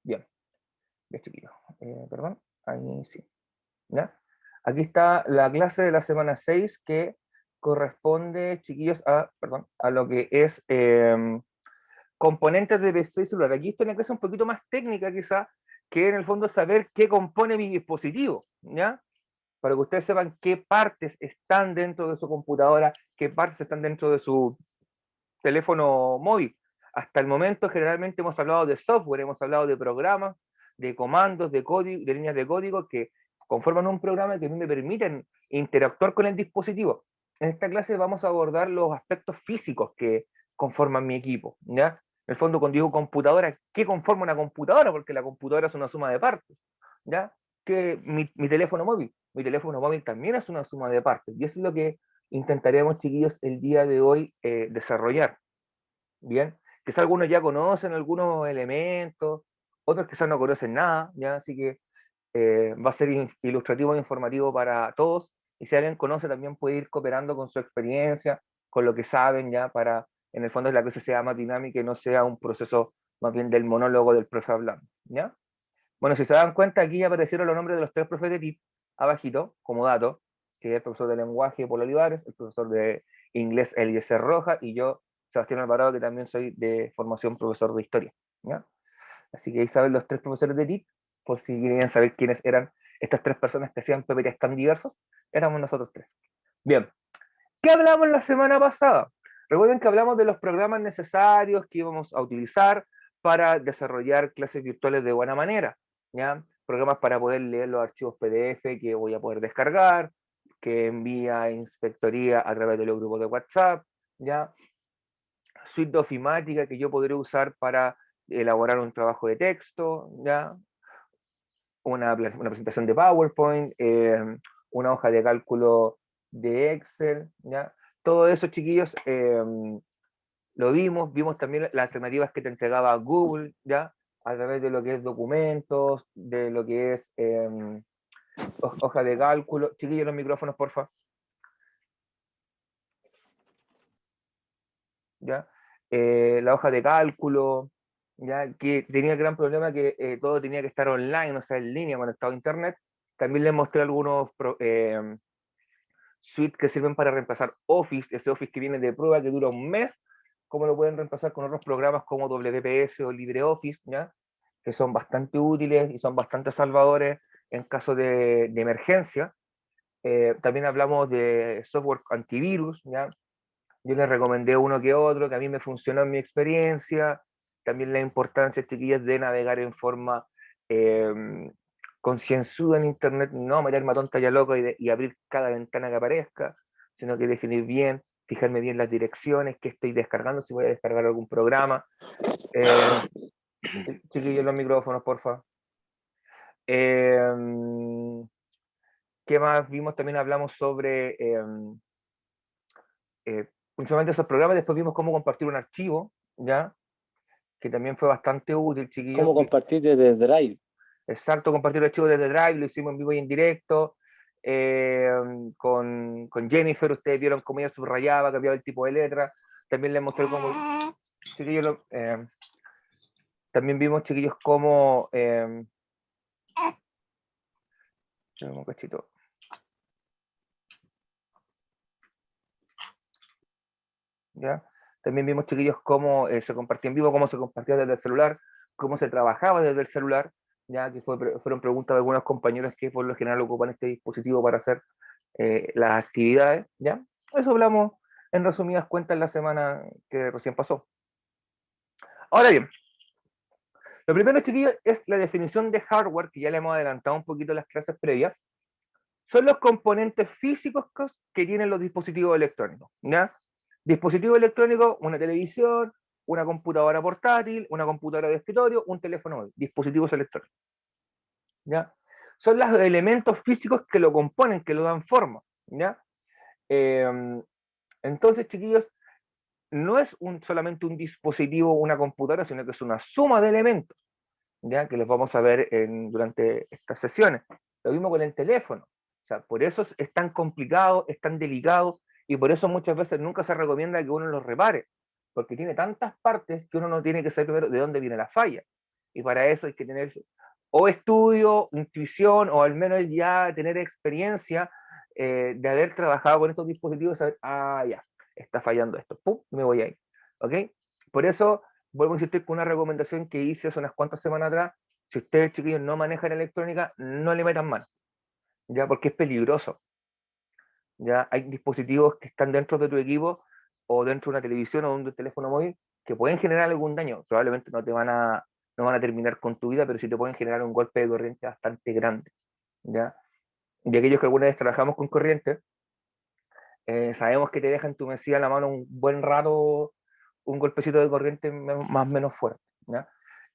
Bien, ya chiquillos. Perdón, ahí sí. ¿Ya? Aquí está la clase de la semana 6 que corresponde, chiquillos, perdón, a lo que es componentes de PC y celular. Aquí está una clase un poquito más técnica quizá, que en el fondo saber qué compone mi dispositivo, ¿ya? Para que ustedes sepan qué partes están dentro de su computadora, qué partes están dentro de su teléfono móvil. Hasta el momento generalmente hemos hablado de software, hemos hablado de programas, de comandos, de código, de líneas de código que conforman un programa que a mí me permiten interactuar con el dispositivo. En esta clase vamos a abordar los aspectos físicos que conforman mi equipo, ¿ya? En el fondo, cuando digo computadora, ¿qué conforma una computadora? Porque la computadora es una suma de partes, ¿ya? Que mi teléfono móvil también es una suma de partes, y eso es lo que intentaremos, chiquillos, el día de hoy desarrollar. Bien, quizás algunos ya conocen algunos elementos, otros quizás no conocen nada, ¿ya? Así que va a ser ilustrativo e informativo para todos, y si alguien conoce también puede ir cooperando con su experiencia, con lo que saben, ya, para en el fondo la clase sea más dinámica y no sea un proceso más bien del monólogo del profe hablando, ¿ya? Bueno, si se dan cuenta, aquí aparecieron los nombres de los tres profes de TIP, abajito, como dato, que es el profesor de lenguaje Polo Olivares, el profesor de inglés Eliezer Roja, y yo, Sebastián Alvarado, que también soy de formación profesor de historia, ¿ya? Así que ahí saben los tres profesores de TIP, por si querían saber quiénes eran estas tres personas que hacían PPTs tan diversos, éramos nosotros tres. Bien, ¿qué hablamos la semana pasada? Recuerden que hablamos de los programas necesarios que íbamos a utilizar para desarrollar clases virtuales de buena manera, ¿ya? Programas para poder leer los archivos PDF que voy a poder descargar, que envía inspectoría a través de los grupos de WhatsApp, ¿ya? Suite de ofimática que yo podré usar para elaborar un trabajo de texto, ¿ya? Una presentación de PowerPoint, una hoja de cálculo de Excel, ¿ya? Todo eso, chiquillos, lo vimos también las alternativas que te entregaba Google, ¿ya? A través de lo que es documentos, de lo que es hoja de cálculo. Chiquillos, los micrófonos, porfa. ¿Ya? La hoja de cálculo, ¿ya? Que tenía el gran problema que todo tenía que estar online, o sea, en línea, conectado a internet. También les mostré algunos suites que sirven para reemplazar Office, ese Office que viene de prueba, que dura un mes, como lo pueden reemplazar con otros programas como WPS o LibreOffice, ¿ya? Que son bastante útiles y son bastante salvadores en caso de emergencia. También hablamos de software antivirus, ¿ya? Yo les recomendé uno que otro, que a mí me funcionó en mi experiencia. También la importancia, chiquillas, de navegar en forma concienzuda en Internet, no meterme a tonta y a loco y abrir cada ventana que aparezca, sino que definir bien, fijarme bien las direcciones, que estoy descargando, si voy a descargar algún programa. Chiquillos, los micrófonos, porfa. ¿Qué más vimos? También hablamos sobre principalmente esos programas, después vimos cómo compartir un archivo, ¿ya? Que también fue bastante útil, chiquillos. ¿Cómo compartir desde Drive? Exacto, compartir el archivo desde Drive, lo hicimos en vivo y en directo. Con Jennifer, ustedes vieron cómo ella subrayaba, cambiaba el tipo de letra. También les mostré cómo, chiquillos, también vimos, chiquillos, cómo... un cachito. ¿Ya? También vimos, chiquillos, cómo se compartía en vivo, cómo se compartía desde el celular, cómo se trabajaba desde el celular, ya que fueron preguntas de algunos compañeros que por lo general ocupan este dispositivo para hacer las actividades, ¿ya? Eso hablamos en resumidas cuentas la semana que recién pasó. Ahora bien, lo primero, chiquillos, es la definición de hardware, que ya le hemos adelantado un poquito en las clases previas. Son los componentes físicos que tienen los dispositivos electrónicos, ¿ya? Dispositivo electrónico, una televisión, una computadora portátil, una computadora de escritorio, un teléfono móvil, dispositivos electrónicos, ¿ya? Son los elementos físicos que lo componen, que lo dan forma, ¿ya? Entonces, chiquillos, no es solamente un dispositivo, una computadora, sino que es una suma de elementos, ¿ya? Que los vamos a ver durante estas sesiones. Lo mismo con el teléfono. O sea, por eso es tan complicado, es tan delicado, y por eso muchas veces nunca se recomienda que uno lo repare, porque tiene tantas partes que uno no tiene que saber primero de dónde viene la falla. Y para eso hay que tener o estudio, intuición, o al menos ya tener experiencia de haber trabajado con estos dispositivos y saber, ya, está fallando esto, ¡pum!, me voy ahí, ¿ok? Por eso, vuelvo a insistir con una recomendación que hice hace unas cuantas semanas atrás: si ustedes, chiquillos, no manejan electrónica, no le metan mano, ya, porque es peligroso. Ya hay dispositivos que están dentro de tu equipo o dentro de una televisión o de un teléfono móvil que pueden generar algún daño. Probablemente no van a terminar con tu vida, pero sí te pueden generar un golpe de corriente bastante grande, ¿ya? Y aquellos que alguna vez trabajamos con corriente, sabemos que te deja entumecida la mano un buen rato, un golpecito de corriente más o menos fuerte, ¿ya?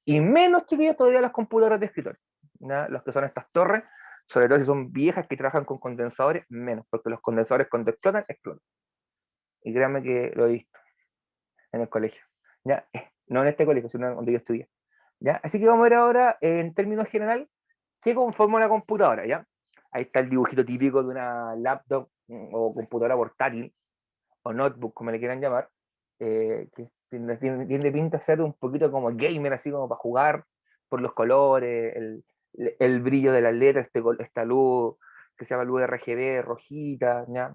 Y menos, chiquillos, todavía las computadoras de escritorio, ¿ya? Los que son estas torres, sobre todo si son viejas que trabajan con condensadores, menos, porque los condensadores cuando explotan, explotan. Y créanme que lo he visto en el colegio, ¿ya? No en este colegio, sino donde yo estudié, ¿ya? Así que vamos a ver ahora, en términos general, qué conforma una computadora, ¿ya? Ahí está el dibujito típico de una laptop o computadora portátil, o notebook, como le quieran llamar, que tiene pinta de ser un poquito como gamer, así como para jugar, por los colores, el brillo de las letras, esta luz que se llama luz RGB, rojita, ¿ya?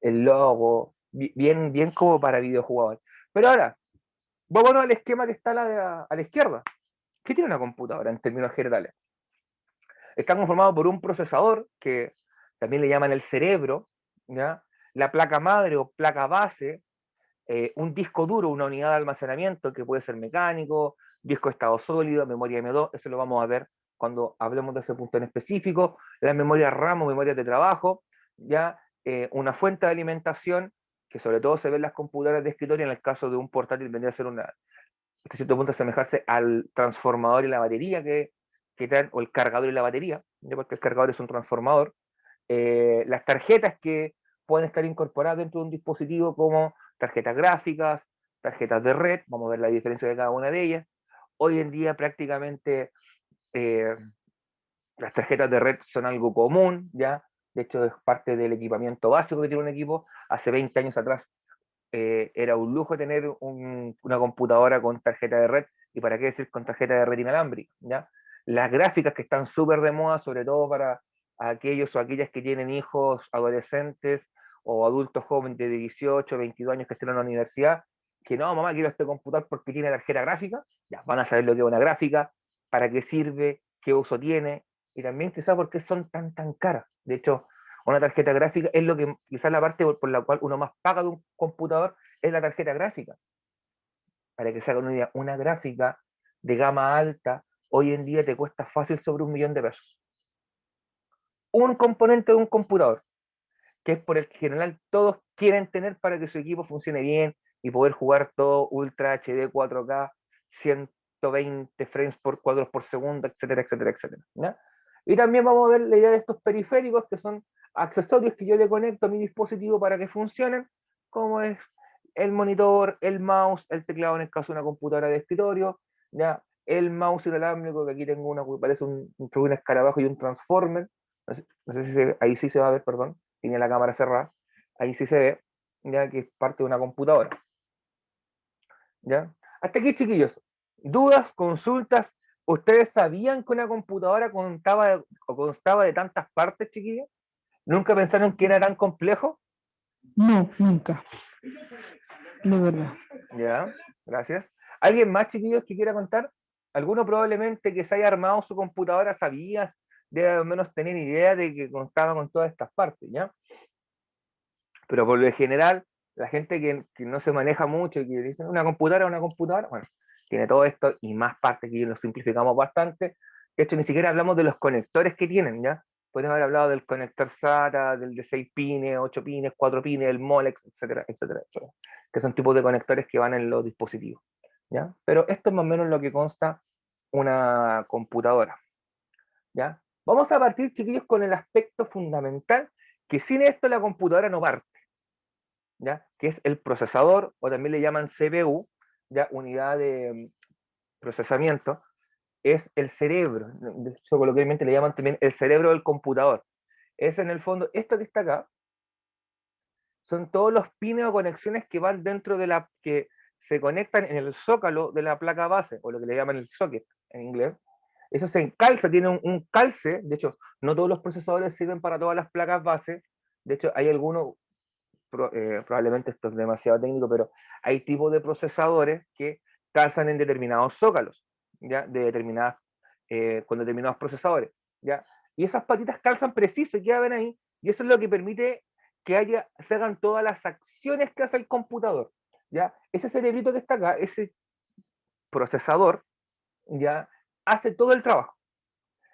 El logo, bien, bien como para videojugadores. Pero ahora, vámonos al esquema que está a la izquierda. ¿Qué tiene una computadora en términos generales? Está conformado por un procesador, que también le llaman el cerebro, ¿ya? La placa madre o placa base, un disco duro, una unidad de almacenamiento que puede ser mecánico, disco de estado sólido, memoria M2, eso lo vamos a ver cuando hablemos de ese punto en específico, las memorias RAM o memorias de trabajo, ya una fuente de alimentación, que sobre todo se ve en las computadoras de escritorio. En el caso de un portátil vendría a ser hasta cierto punto asemejarse al transformador y la batería que traen, o el cargador y la batería, ¿ya? Porque el cargador es un transformador. Las tarjetas que pueden estar incorporadas dentro de un dispositivo, como tarjetas gráficas, tarjetas de red, vamos a ver la diferencia de cada una de ellas. Hoy en día prácticamente eh, las tarjetas de red son algo común, ¿ya? De hecho es parte del equipamiento básico que tiene un equipo. Hace 20 años atrás era un lujo tener una computadora con tarjeta de red, y para qué decir con tarjeta de red inalámbrica, ¿ya? Las gráficas que están súper de moda, sobre todo para aquellos o aquellas que tienen hijos adolescentes o adultos jóvenes de 18, 22 años que estén en la universidad, que no, mamá, quiero este computador porque tiene tarjeta gráfica, ya van a saber lo que es una gráfica, para qué sirve, qué uso tiene, y también quizás por qué son tan caras. De hecho, una tarjeta gráfica es lo que, quizás la parte por la cual uno más paga de un computador es la tarjeta gráfica. Para que se hagan una idea, una gráfica de gama alta hoy en día te cuesta fácil sobre $1.000.000. Un componente de un computador, que es por el que en general todos quieren tener para que su equipo funcione bien y poder jugar todo Ultra HD 4K, 120 frames por cuadros por segundo, etcétera, etcétera, etcétera, ¿ya? Y también vamos a ver la idea de estos periféricos, que son accesorios que yo le conecto a mi dispositivo para que funcionen, como es el monitor, el mouse, el teclado en el caso de una computadora de escritorio, ¿ya? El mouse inalámbrico, que aquí tengo una que parece un escarabajo y un transformer, no sé si ahí sí se va a ver, perdón, tiene la cámara cerrada, ahí sí se ve, ya que es parte de una computadora, ¿ya? Hasta aquí, chiquillos, dudas, consultas. ¿Ustedes sabían que una computadora constaba de tantas partes, chiquillos? ¿Nunca pensaron que era tan complejo? No, nunca, de verdad. Ya, gracias. ¿Alguien más, chiquillos, que quiera contar? ¿Alguno probablemente que se haya armado su computadora sabías, debe al menos tener idea de que constaba con todas estas partes, ¿ya? Pero por lo general, la gente que no se maneja mucho, que dice una computadora, bueno, tiene todo esto y más partes, que lo simplificamos bastante. De hecho, ni siquiera hablamos de los conectores que tienen, ¿ya? Podemos haber hablado del conector SATA, del de 6 pines, 8 pines, 4 pines, el Molex, etcétera, etcétera, etcétera, que son tipos de conectores que van en los dispositivos, ¿ya? Pero esto es más o menos lo que consta una computadora, ¿ya? Vamos a partir, chiquillos, con el aspecto fundamental, que sin esto la computadora no parte, ¿ya? Que es el procesador, o también le llaman CPU, ¿ya? Unidad de procesamiento, es el cerebro. De hecho, coloquialmente le llaman también el cerebro del computador. Es en el fondo, esto que está acá, son todos los pines o conexiones que van dentro de que se conectan en el zócalo de la placa base, o lo que le llaman el socket, en inglés. Eso se encalza, tiene un calce. De hecho, no todos los procesadores sirven para todas las placas base. De hecho, hay algunos, probablemente esto es demasiado técnico, pero hay tipos de procesadores que calzan en determinados zócalos, ¿ya? Con determinados procesadores, ¿ya? Y esas patitas calzan preciso y quedan ahí, y eso es lo que permite que se hagan todas las acciones que hace el computador, ¿ya? Ese cerebrito que está acá, ese procesador, ¿ya? Hace todo el trabajo.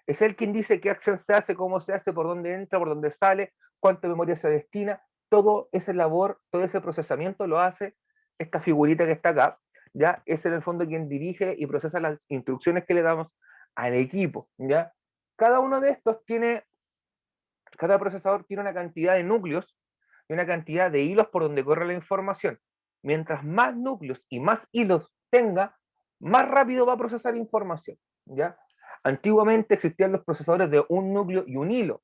Es él quien dice qué acción se hace, cómo se hace, por dónde entra, por dónde sale, cuánta memoria se destina. Todo ese labor, todo ese procesamiento lo hace esta figurita que está acá. ¿Ya? Es en el fondo quien dirige y procesa las instrucciones que le damos al equipo. ¿Ya? Cada uno de estos cada procesador tiene una cantidad de núcleos y una cantidad de hilos por donde corre la información. Mientras más núcleos y más hilos tenga, más rápido va a procesar información. ¿Ya? Antiguamente existían los procesadores de un núcleo y un hilo.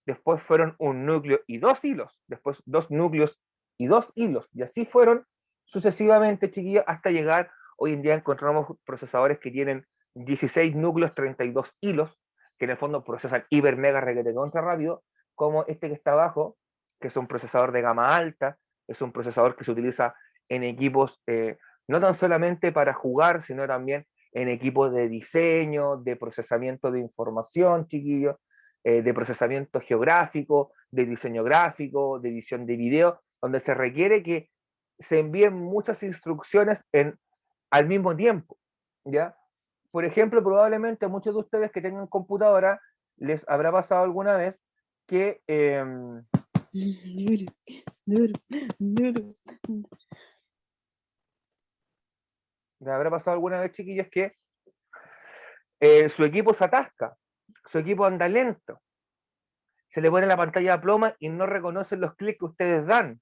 Después fueron un núcleo y dos hilos. Después dos núcleos y dos hilos. Y así fueron sucesivamente, chiquillos, hasta llegar, hoy en día encontramos procesadores que tienen 16 núcleos, 32 hilos, que en el fondo procesan hiper, mega, requete contra rápido, como este que está abajo, que es un procesador de gama alta, es un procesador que se utiliza en equipos no tan solamente para jugar, sino también en equipos de diseño, de procesamiento de información, chiquillos, de procesamiento geográfico, de diseño gráfico, de edición de video, donde se requiere que se envíen muchas instrucciones al mismo tiempo, ¿ya? Por ejemplo, probablemente a muchos de ustedes que tengan computadora les habrá pasado alguna vez que les habrá pasado alguna vez, chiquillos, que su equipo se atasca, su equipo anda lento, se le pone la pantalla a ploma y no reconocen los clics que ustedes dan.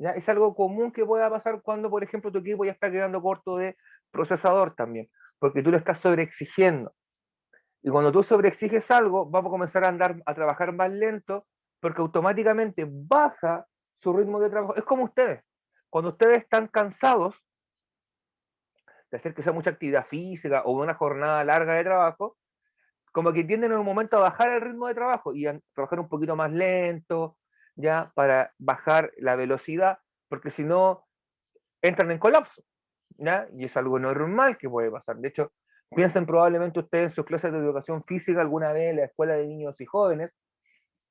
¿Ya? Es algo común que pueda pasar cuando, por ejemplo, tu equipo ya está quedando corto de procesador también, porque tú lo estás sobreexigiendo. Y cuando tú sobreexiges algo, vamos a comenzar a trabajar más lento, porque automáticamente baja su ritmo de trabajo. Es como ustedes. Cuando ustedes están cansados de hacer que sea mucha actividad física o una jornada larga de trabajo, como que tienden en un momento a bajar el ritmo de trabajo y a trabajar un poquito más lento, ya, para bajar la velocidad, porque si no, entran en colapso, ¿ya? Y es algo normal que puede pasar. De hecho, piensen probablemente ustedes en sus clases de educación física alguna vez en la escuela de niños y jóvenes,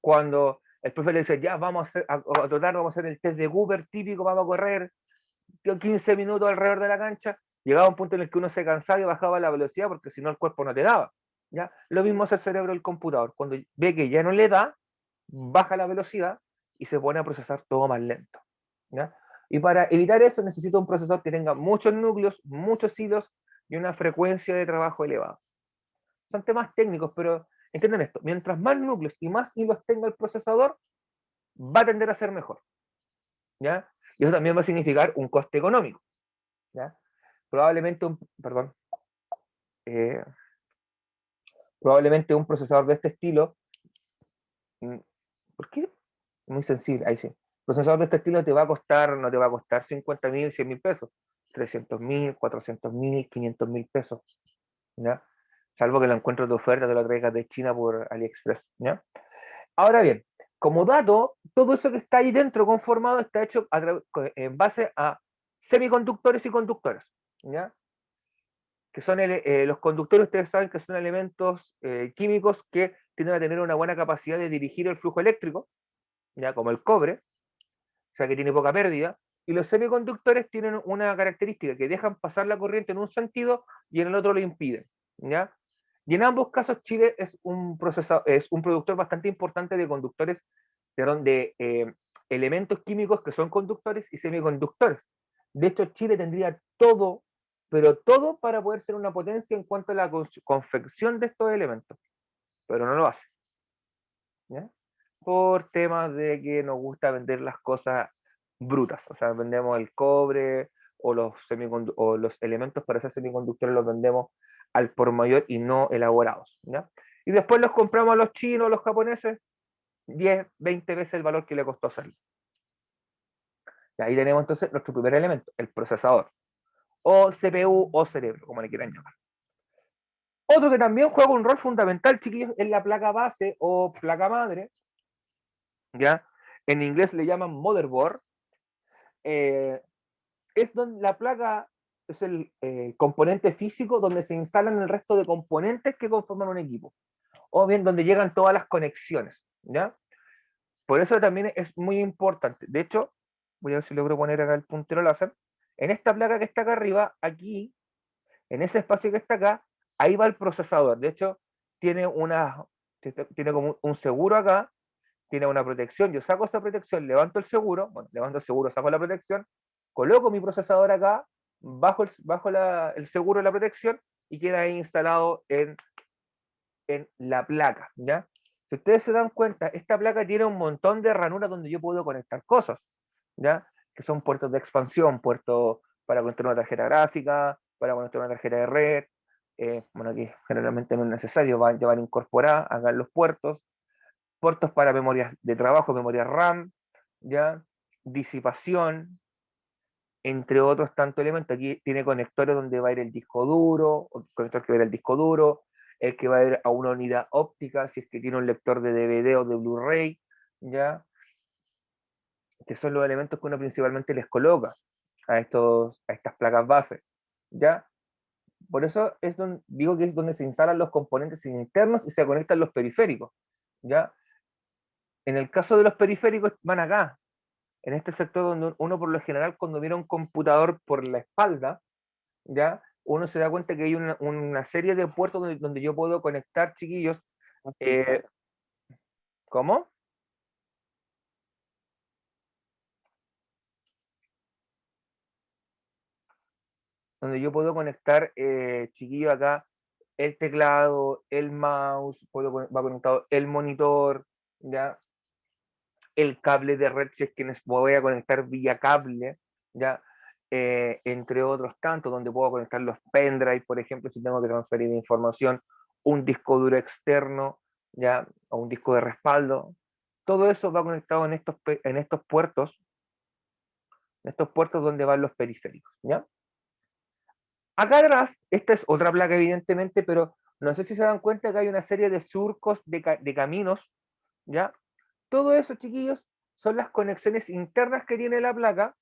cuando el profe le dice, ya, vamos a trotar, vamos a hacer el test de Cooper típico, vamos a correr 15 minutos alrededor de la cancha, llegaba un punto en el que uno se cansaba y bajaba la velocidad porque si no el cuerpo no te daba. ¿Ya? Lo mismo hace el cerebro del computador. Cuando ve que ya no le da, baja la velocidad y se pone a procesar todo más lento. ¿Ya? Y para evitar eso necesito un procesador que tenga muchos núcleos, muchos hilos y una frecuencia de trabajo elevada. Son temas técnicos, pero entienden esto. Mientras más núcleos y más hilos tenga el procesador, va a tender a ser mejor. ¿Ya? Y eso también va a significar un coste económico. ¿Ya? Probablemente eh, probablemente un procesador de este estilo, ¿por qué? Muy sensible, ahí sí. Procesador de este estilo te va a costar, no te va a costar 50.000, 100.000 pesos, 300.000, 400.000, 500.000 pesos, ¿ya? Salvo que lo encuentres de oferta, te lo traigas de China por AliExpress, ¿ya? Ahora bien, como dato, todo eso que está ahí dentro conformado está hecho en base a semiconductores y conductores, ¿ya? Que son los conductores, ustedes saben que son elementos químicos que tienden a tener una buena capacidad de dirigir el flujo eléctrico, ya como el cobre, o sea que tiene poca pérdida, y los semiconductores tienen una característica que dejan pasar la corriente en un sentido y en el otro lo impiden, ¿ya? Y en ambos casos Chile es un productor bastante importante de conductores, de elementos químicos que son conductores y semiconductores. De hecho, Chile tendría todo, pero todo para poder ser una potencia en cuanto a la confección de estos elementos, pero no lo hace, ¿ya? Por temas de que nos gusta vender las cosas brutas, o sea, vendemos el cobre o o los elementos para hacer semiconductores los vendemos al por mayor y no elaborados, ¿ya? Y después los compramos a los chinos, a los japoneses, 10, 20 veces el valor que le costó hacerlo. Y ahí tenemos entonces nuestro primer elemento, el procesador, o CPU o cerebro, como le quieran llamar. Otro que también juega un rol fundamental, chiquillos, es la placa base o placa madre, ¿ya? En inglés le llaman motherboard. Es donde la placa es el componente físico donde se instalan el resto de componentes que conforman un equipo, o bien donde llegan todas las conexiones, ¿ya? Por eso también es muy importante. De hecho, voy a ver si logro poner acá el puntero láser. En esta placa que está acá arriba, aquí, en ese espacio que está acá, ahí va el procesador. De hecho, tiene como un seguro acá, tiene una protección. Yo saco esa protección, levanto el seguro, bueno, levanto el seguro, saco la protección, coloco mi procesador acá, bajo el seguro de la protección y queda ahí instalado en la placa, ¿ya? Si ustedes se dan cuenta, esta placa tiene un montón de ranuras donde yo puedo conectar cosas, ¿ya? Que son puertos de expansión, puertos para conectar una tarjeta gráfica, para conectar una tarjeta de red, bueno, aquí generalmente no es necesario, ya van incorporadas acá en los puertos para memorias de trabajo, memoria RAM, ¿ya? Disipación, entre otros tantos elementos. Aquí tiene conectores donde va a ir el disco duro, o conector que va a ir al disco duro, el que va a ir a una unidad óptica, si es que tiene un lector de DVD o de Blu-ray, ¿ya? Que son los elementos que uno principalmente les coloca a estas placas base, ¿ya? Por eso digo que es donde se instalan los componentes internos y se conectan los periféricos, ¿ya? En el caso de los periféricos van acá, en este sector donde uno por lo general cuando mira un computador por la espalda, ¿ya? Uno se da cuenta que hay una serie de puertos donde yo puedo conectar, chiquillos. ¿Cómo? Donde yo puedo conectar, chiquillos, acá el teclado, el mouse, va conectado el monitor, ¿ya? El cable de red, si es que me voy a conectar vía cable, ¿ya? Entre otros tantos, donde puedo conectar los pendrive, por ejemplo, si tengo que transferir información, un disco duro externo, ¿ya? O un disco de respaldo. Todo eso va conectado en estos puertos donde van los periféricos, ¿ya? Acá atrás, esta es otra placa evidentemente, pero no sé si se dan cuenta que hay una serie de surcos de caminos, ¿ya? Todo eso, chiquillos, son las conexiones internas que tiene la placa,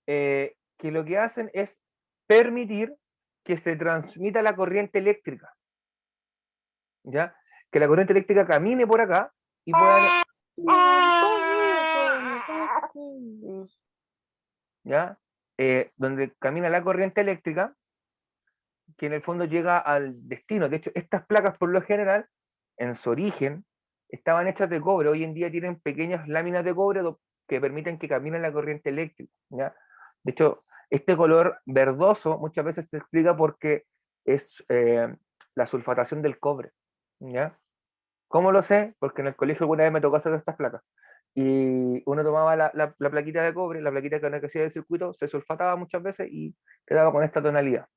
que lo que hacen es permitir que se transmita la corriente eléctrica, ¿ya? Que la corriente eléctrica camine por acá y pueda... ¿Ya? Donde camina la corriente eléctrica, que en el fondo llega al destino. De hecho, estas placas por lo general, en su origen, estaban hechas de cobre. Hoy en día tienen pequeñas láminas de cobre que permiten que camine la corriente eléctrica, ¿ya? De hecho, este color verdoso muchas veces se explica porque es la sulfatación del cobre, ¿ya? ¿Cómo lo sé? Porque en el colegio alguna vez me tocó hacer estas placas. Y uno tomaba la plaquita de cobre, la plaquita que hacía del circuito, se sulfataba muchas veces y quedaba con esta tonalidad.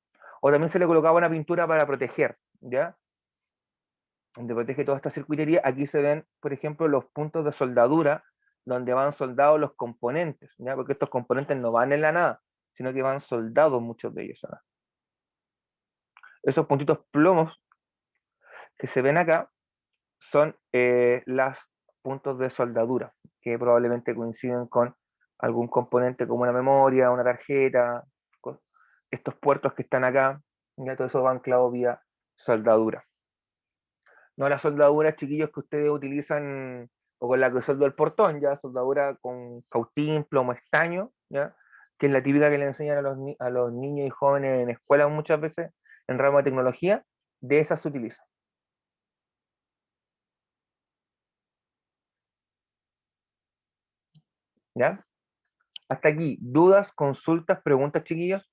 O también se le colocaba una pintura para proteger, ¿ya? Donde protege toda esta circuitería. Aquí se ven, por ejemplo, los puntos de soldadura donde van soldados los componentes, ¿ya? Porque estos componentes no van en la nada, sino que van soldados muchos de ellos, ¿no? Esos puntitos plomos que se ven acá son los puntos de soldadura, que probablemente coinciden con algún componente como una memoria, una tarjeta, estos puertos que están acá, ya todo eso va anclado vía soldadura. No las soldaduras, chiquillos, que ustedes utilizan o con la que soldo el portón, ya soldadura con cautín, plomo, estaño, ya, que es la típica que le enseñan a los niños y jóvenes en escuelas muchas veces, en ramo de tecnología, de esas se utiliza. ¿Ya? Hasta aquí, dudas, consultas, preguntas, chiquillos.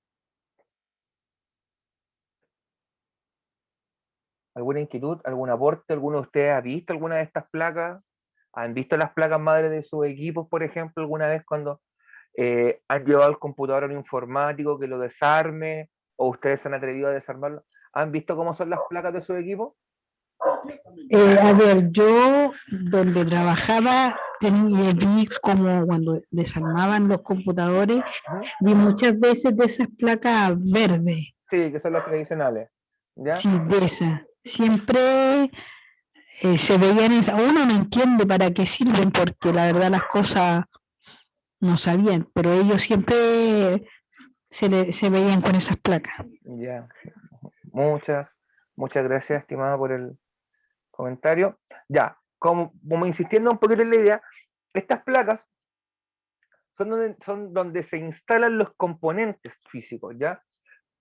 ¿Alguna inquietud, algún aporte? ¿Alguno de ustedes ha visto alguna de estas placas? ¿Han visto las placas madres de sus equipos, por ejemplo, alguna vez cuando han llevado el computador a un informático que lo desarme o ustedes se han atrevido a desarmarlo? ¿Han visto cómo son las placas de su equipo? A ver, yo donde trabajaba vi como cuando desarmaban los computadores, vi muchas veces de esas placas verdes. Sí, que son las tradicionales. ¿ya? Sí, de esa. Siempre se veían esa. Uno no entiende para qué sirven, porque la verdad las cosas no sabían, pero ellos siempre se veían con esas placas. Ya. Muchas gracias, estimada, por el comentario. Ya, como insistiendo un poquito en la idea, estas placas son donde se instalan los componentes físicos, ¿ya?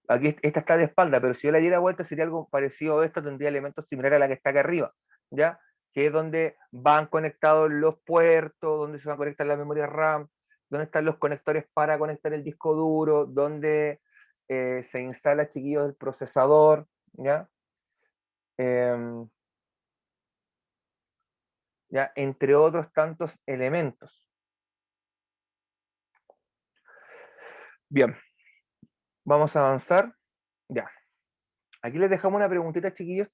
Aquí esta está de espalda, pero si yo la diera vuelta sería algo parecido a esto, tendría elementos similares a la que está acá arriba, ¿ya? Que es donde van conectados los puertos, donde se va a conectar la memoria RAM, donde están los conectores para conectar el disco duro, donde se instala, chiquillos, el procesador, ¿ya? Em, ¿ya? Entre otros tantos elementos. Bien, vamos a avanzar. Ya. Aquí les dejamos una preguntita, chiquillos,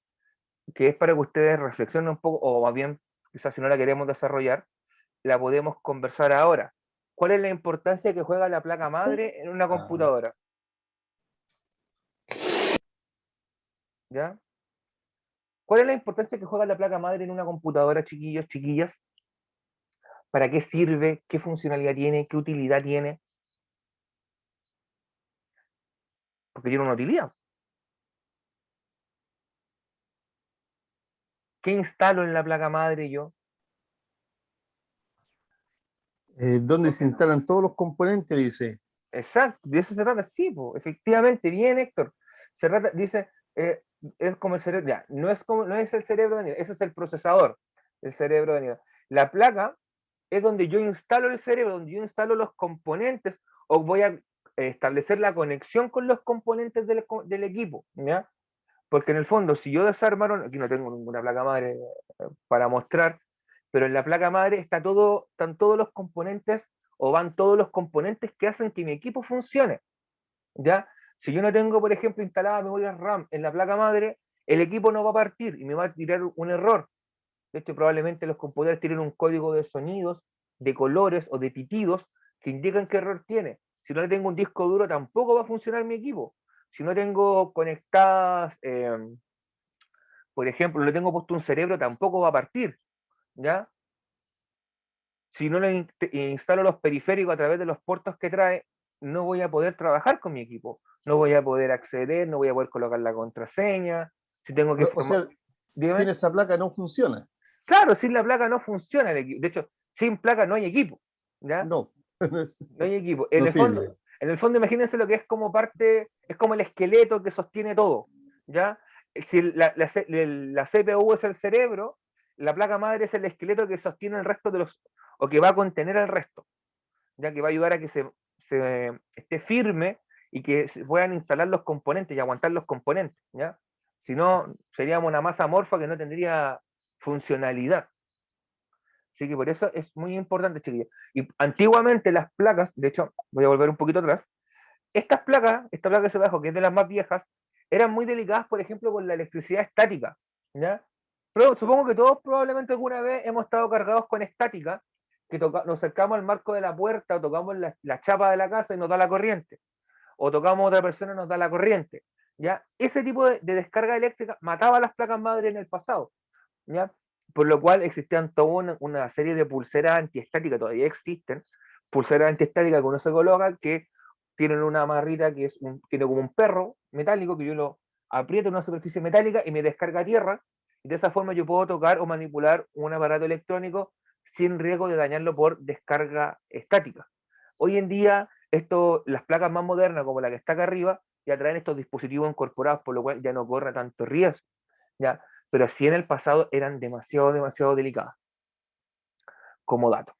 que es para que ustedes reflexionen un poco, o más bien, quizás si no la queremos desarrollar, la podemos conversar ahora. ¿Cuál es la importancia que juega la placa madre en una computadora? ¿Ya? ¿Cuál es la importancia que juega la placa madre en una computadora, chiquillos, chiquillas? ¿Para qué sirve? ¿Qué funcionalidad tiene? ¿Qué utilidad tiene? Porque tiene una utilidad. ¿Qué instalo en la placa madre yo? Donde se instalan todos los componentes, dice. Exacto, de eso se trata, sí, po, efectivamente, bien, Héctor. Se trata, dice, es como el cerebro, ya, no es el cerebro de Aníbal, ese es el procesador, el cerebro de Aníbal. La placa es donde yo instalo el cerebro, donde yo instalo los componentes, o voy a establecer la conexión con los componentes del equipo, ¿ya? Porque en el fondo, si yo desarmaron, aquí no tengo ninguna placa madre para mostrar, pero en la placa madre están todos los componentes, o van todos los componentes que hacen que mi equipo funcione, ¿ya? Si yo no tengo, por ejemplo, instalada memoria RAM en la placa madre, el equipo no va a partir y me va a tirar un error. De hecho, probablemente los computadores tienen un código de sonidos, de colores o de pitidos que indican qué error tiene. Si no le tengo un disco duro, tampoco va a funcionar mi equipo. Si no tengo conectadas, por ejemplo, le tengo puesto un cerebro, tampoco va a partir, ¿ya? Si no le instalo los periféricos a través de los puertos que trae, no voy a poder trabajar con mi equipo. No voy a poder acceder, no voy a poder colocar la contraseña. Si tengo que O sea, Dígame. sin esa placa no funciona. Claro, sin la placa no funciona el equipo. De hecho, sin placa no hay equipo, ¿ya? No. No hay equipo. No sirve. En el fondo, imagínense lo que es como parte, es como el esqueleto que sostiene todo, ¿ya? Si la CPU es el cerebro, la placa madre es el esqueleto que sostiene el resto de los, o que va a contener el resto, ya que va a ayudar a que se esté firme y que se puedan instalar los componentes y aguantar los componentes, ¿ya? Si no, seríamos una masa amorfa que no tendría funcionalidad. Así que por eso es muy importante, chiquillos. Y antiguamente las placas, de hecho, voy a volver un poquito atrás, esta placa que se bajó, que es de las más viejas, eran muy delicadas, por ejemplo, con la electricidad estática, ¿ya? Pero supongo que todos probablemente alguna vez hemos estado cargados con estática, que nos acercamos al marco de la puerta, o tocamos la chapa de la casa y nos da la corriente, o tocamos a otra persona y nos da la corriente, ¿ya? Ese tipo de descarga eléctrica mataba a las placas madre en el pasado, ¿ya? Por lo cual existían toda una serie de pulseras antiestáticas, todavía existen, pulseras antiestáticas que uno se coloca, que tienen una amarrita que tiene como un perro metálico, que yo lo aprieto en una superficie metálica y me descarga tierra, y de esa forma yo puedo tocar o manipular un aparato electrónico sin riesgo de dañarlo por descarga estática. Hoy en día, las placas más modernas, como la que está acá arriba, ya traen estos dispositivos incorporados, por lo cual ya no corre tanto riesgo, ¿ya? Pero sí en el pasado eran demasiado delicadas, como dato,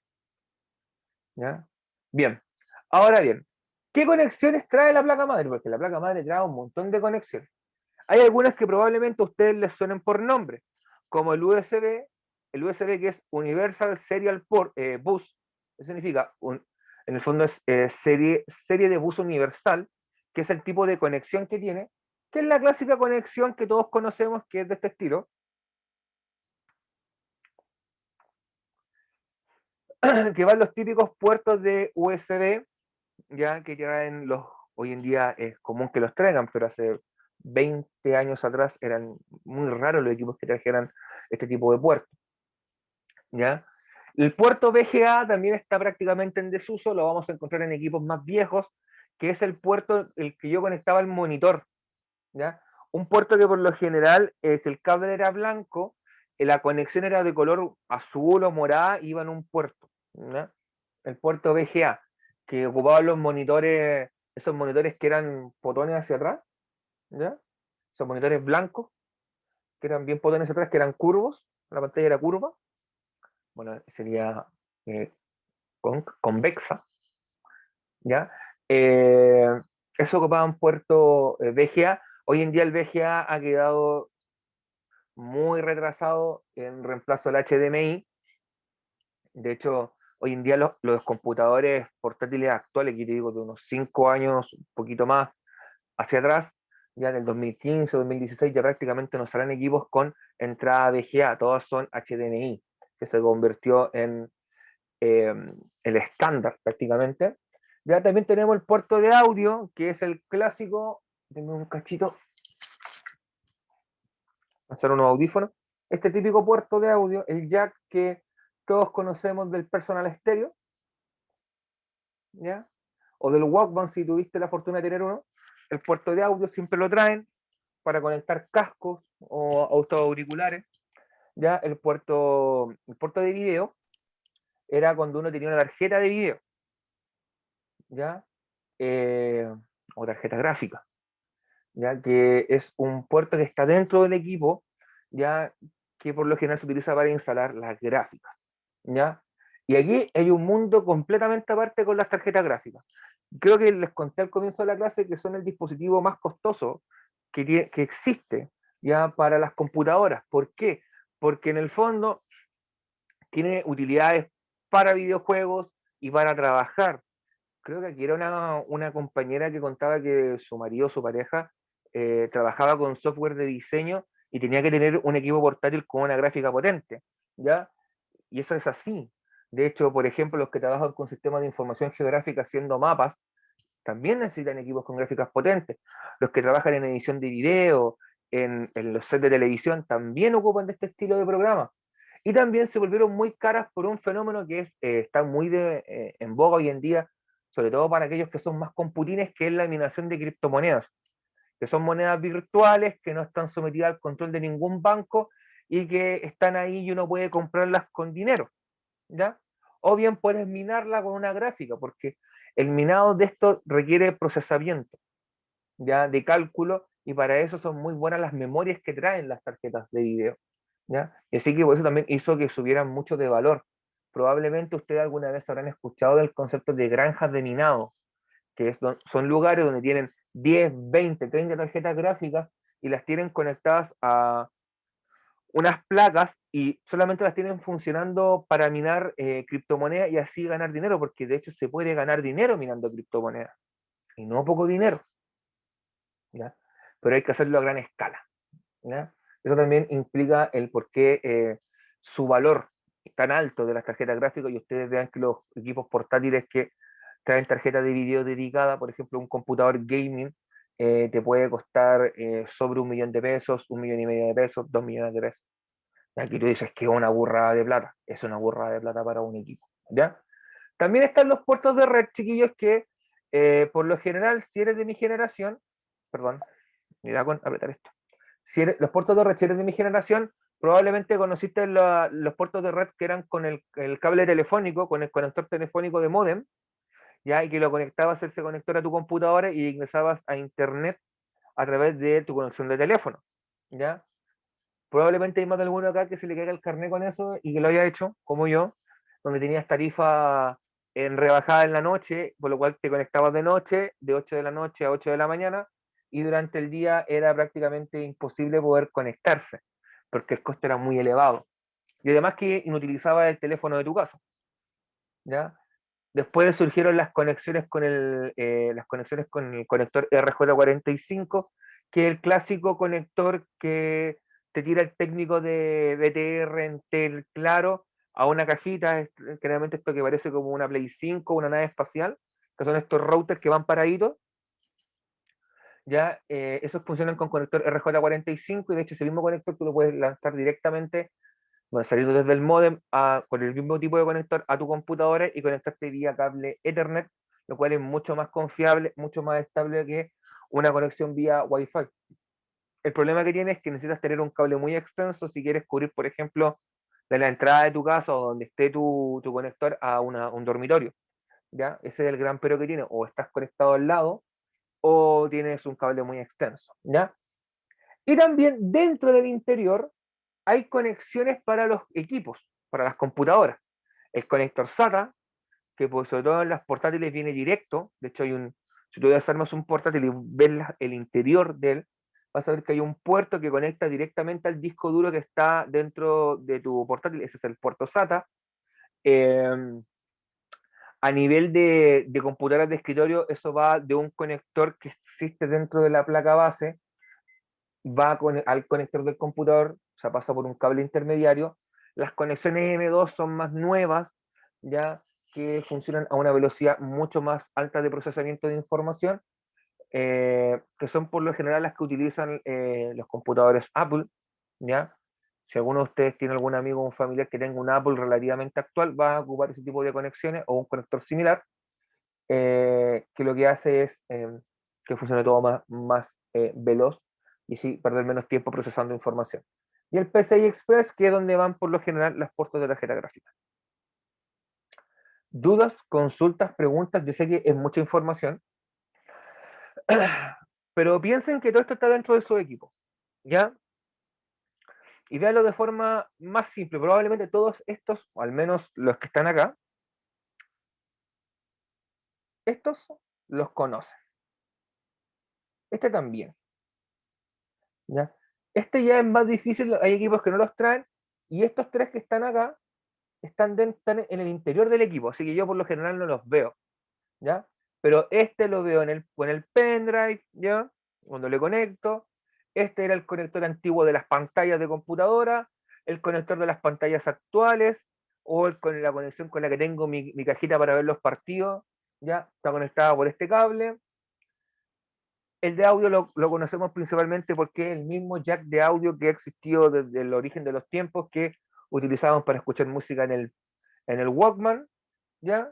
¿ya? Bien, ahora bien, ¿qué conexiones trae la placa madre? Porque la placa madre trae un montón de conexiones. Hay algunas que probablemente a ustedes les suenen por nombre, como el USB que es Universal Serial Bus, que significa, en el fondo es serie de bus universal, que es el tipo de conexión que tiene, que es la clásica conexión que todos conocemos, que es de este estilo, que van los típicos puertos de USB, ya que traen hoy en día es común que los traigan, pero hace 20 años atrás eran muy raros los equipos que trajeran este tipo de puertos, ¿ya? El puerto VGA también está prácticamente en desuso, lo vamos a encontrar en equipos más viejos, que es el puerto el que yo conectaba al monitor, ¿ya? Un puerto que por lo general, si el cable era blanco, la conexión era de color azul o morada, iba en un puerto, ¿ya? El puerto VGA, que ocupaban los monitores, esos monitores que eran potones hacia atrás, ¿ya? Esos monitores blancos, que eran bien potones hacia atrás, que eran curvos, la pantalla era curva, bueno, sería eh, convexa, ¿ya? Eso ocupaba un puerto VGA. Hoy en día el VGA ha quedado muy retrasado en reemplazo al HDMI. De hecho, hoy en día los computadores portátiles actuales, que te digo de unos 5 años, un poquito más hacia atrás, ya en el 2015, 2016, ya prácticamente no salen equipos con entrada VGA, todos son HDMI, que se convirtió en el estándar prácticamente. Ya también tenemos el puerto de audio, que es el clásico, tengo un cachito, hacer unos audífonos, este típico puerto de audio, el jack que todos conocemos del personal estéreo, ¿ya? O del Walkman si tuviste la fortuna de tener uno, el puerto de audio siempre lo traen para conectar cascos o auriculares, ¿ya? El puerto de video era cuando uno tenía una tarjeta de video, ¿ya? O tarjeta gráfica, ya que es un puerto que está dentro del equipo, ya que por lo general se utiliza para instalar las gráficas, ¿ya? Y aquí hay un mundo completamente aparte con las tarjetas gráficas. Creo que les conté al comienzo de la clase que son el dispositivo más costoso que existe ya para las computadoras. ¿Por qué? Porque en el fondo tiene utilidades para videojuegos y para trabajar. Creo que aquí era una compañera que contaba que su marido, su pareja, trabajaba con software de diseño y tenía que tener un equipo portátil con una gráfica potente, ¿ya? Y eso es así. De hecho, por ejemplo, los que trabajan con sistemas de información geográfica haciendo mapas, también necesitan equipos con gráficas potentes. Los que trabajan en edición de video, en los sets de televisión, también ocupan de este estilo de programa. Y también se volvieron muy caras por un fenómeno que está muy en boga hoy en día, sobre todo para aquellos que son más computines, que es la mineración de criptomonedas, que son monedas virtuales que no están sometidas al control de ningún banco y que están ahí y uno puede comprarlas con dinero, ¿ya? O bien puedes minarla con una gráfica, porque el minado de esto requiere procesamiento, ¿ya? De cálculo, y para eso son muy buenas las memorias que traen las tarjetas de video, ¿ya? Y así que por eso también hizo que subieran mucho de valor. Probablemente ustedes alguna vez habrán escuchado del concepto de granjas de minado, que son lugares donde tienen 10, 20, 30 tarjetas gráficas y las tienen conectadas a unas placas y solamente las tienen funcionando para minar criptomonedas y así ganar dinero, porque de hecho se puede ganar dinero minando criptomonedas, y no poco dinero, ¿ya? Pero hay que hacerlo a gran escala, ¿ya? Eso también implica el por qué su valor tan alto de las tarjetas gráficas, y ustedes vean que los equipos portátiles que traen tarjetas de video dedicada, por ejemplo, un computador gaming, te puede costar sobre 1 millón de pesos, 1,5 millones de pesos, 2 millones de pesos. Aquí tú dices que es una burrada de plata, es una burrada de plata para un equipo, ¿ya? También están los puertos de red, chiquillos, que por lo general, si eres de mi generación, perdón, me da con apretar esto, los puertos de red, si eres de mi generación, probablemente conociste los puertos de red que eran con el cable telefónico, con el conector telefónico de módem, ¿ya? Y que lo conectabas ese conector a tu computadora y ingresabas a internet a través de tu conexión de teléfono, ¿ya? Probablemente hay más de alguno acá que se le caiga el carnet con eso y que lo haya hecho, como yo, donde tenías tarifa en rebajada en la noche, por lo cual te conectabas de noche, de 8 de la noche a 8 de la mañana, y durante el día era prácticamente imposible poder conectarse, porque el costo era muy elevado. Y además que inutilizaba el teléfono de tu casa, ¿ya? Después surgieron las conexiones con el conector RJ45, que es el clásico conector que te tira el técnico de BTR Entel Claro a una cajita, generalmente esto que parece como una Play 5, una nave espacial, que son estos routers que van paraditos, ya esos funcionan con conector RJ45 y de hecho ese mismo conector tú lo puedes lanzar directamente, bueno, saliendo desde el módem con el mismo tipo de conector a tu computadora y conectarte vía cable Ethernet, lo cual es mucho más confiable, mucho más estable que una conexión vía Wi-Fi. El problema que tienes es que necesitas tener un cable muy extenso si quieres cubrir, por ejemplo, de la entrada de tu casa o donde esté tu conector a un dormitorio. ¿Ya? Ese es el gran pero que tiene, o estás conectado al lado o tienes un cable muy extenso, ¿ya? Y también dentro del interior hay conexiones para los equipos, para las computadoras. El conector SATA, que pues, sobre todo en las portátiles viene directo, de hecho si tú desarmas un portátil y ves el interior de él, vas a ver que hay un puerto que conecta directamente al disco duro que está dentro de tu portátil, ese es el puerto SATA. A nivel de computadoras de escritorio, eso va de un conector que existe dentro de la placa base, va al conector del computador, o sea, pasa por un cable intermediario. Las conexiones M2 son más nuevas, ya que funcionan a una velocidad mucho más alta de procesamiento de información, que son por lo general las que utilizan los computadores Apple, ¿ya? Si alguno de ustedes tiene algún amigo o un familiar que tenga un Apple relativamente actual, va a ocupar ese tipo de conexiones o un conector similar, que lo que hace es que funcione todo más veloz y sí perder menos tiempo procesando información. Y el PCI Express, que es donde van por lo general las puertas de tarjeta gráfica. Dudas, consultas, preguntas, yo sé que es mucha información, pero piensen que todo esto está dentro de su equipo, ¿ya? Y véanlo de forma más simple. Probablemente todos estos, o al menos los que están acá, estos los conocen. Este también, ¿ya? Este ya es más difícil, hay equipos que no los traen, y estos tres que están acá están en el interior del equipo, así que yo por lo general no los veo, ¿ya? Pero este lo veo en el pendrive, ¿ya? Cuando le conecto. Este era el conector antiguo de las pantallas de computadora, el conector de las pantallas actuales, o con la conexión con la que tengo mi cajita para ver los partidos, ¿ya? Está conectada por este cable. El de audio lo conocemos principalmente porque es el mismo jack de audio que ha existido desde el origen de los tiempos, que utilizábamos para escuchar música en el Walkman, ¿ya?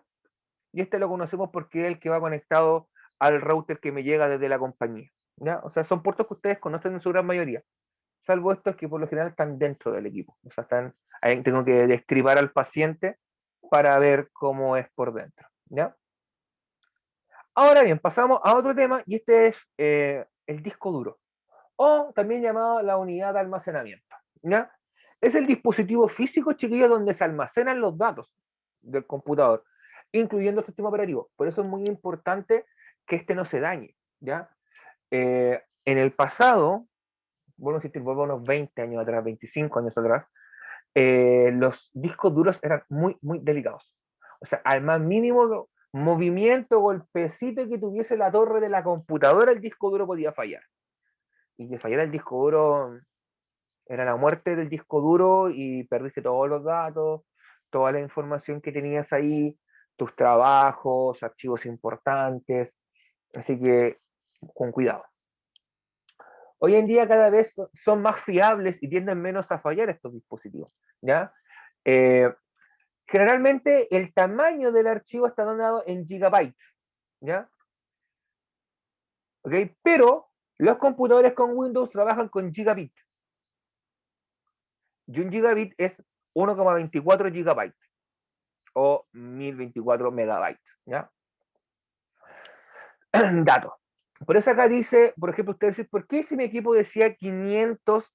Y este lo conocemos porque es el que va conectado al router que me llega desde la compañía, ¿ya? O sea, son puertos que ustedes conocen en su gran mayoría, salvo estos que por lo general están dentro del equipo. O sea, ahí tengo que destribar al paciente para ver cómo es por dentro, ¿ya? Ahora bien, pasamos a otro tema y este es el disco duro, o también llamado la unidad de almacenamiento, ¿ya? Es el dispositivo físico, chiquillo, donde se almacenan los datos del computador, incluyendo el sistema operativo. Por eso es muy importante que este no se dañe, ¿ya? En el pasado, bueno, si te vuelvo unos 20 años atrás, 25 años atrás, los discos duros eran muy delicados. O sea, al más mínimo movimiento, golpecito que tuviese la torre de la computadora, el disco duro podía fallar. Y que fallara el disco duro era la muerte del disco duro y perdiste todos los datos, toda la información que tenías ahí, tus trabajos, archivos importantes. Así que con cuidado. Hoy en día cada vez son más fiables y tienden menos a fallar estos dispositivos, ¿ya? Eh, Generalmente el tamaño del archivo está dado en gigabytes, ¿ya? ¿Ok? Pero los computadores con Windows trabajan con gigabit. Y un gigabit es 1,24 gigabytes o 1024 megabytes, ¿ya? Datos. Por eso acá dice, por ejemplo, ustedes dicen, ¿por qué si mi equipo decía 500,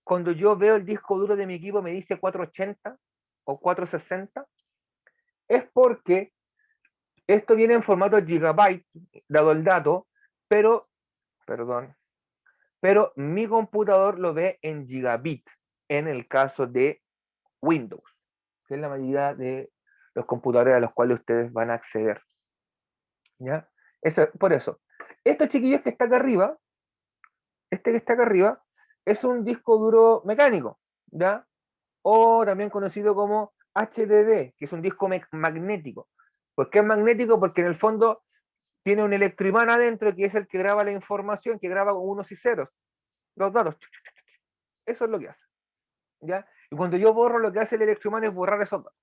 cuando yo veo el disco duro de mi equipo me dice 480 o 460? Es porque esto viene en formato gigabyte, dado el dato, pero, perdón, pero mi computador lo ve en gigabit, en el caso de Windows, que es la mayoría de los computadores a los cuales ustedes van a acceder, ¿ya? Por eso, estos chiquillos que está acá arriba, este que está acá arriba, es un disco duro mecánico, ¿ya? O también conocido como HDD, que es un disco magnético. ¿Por qué es magnético? Porque en el fondo tiene un electroimán adentro que es el que graba la información, que graba con unos y ceros, los datos. Eso es lo que hace. ¿Ya? Y cuando yo borro, lo que hace el electroimán es borrar esos datos.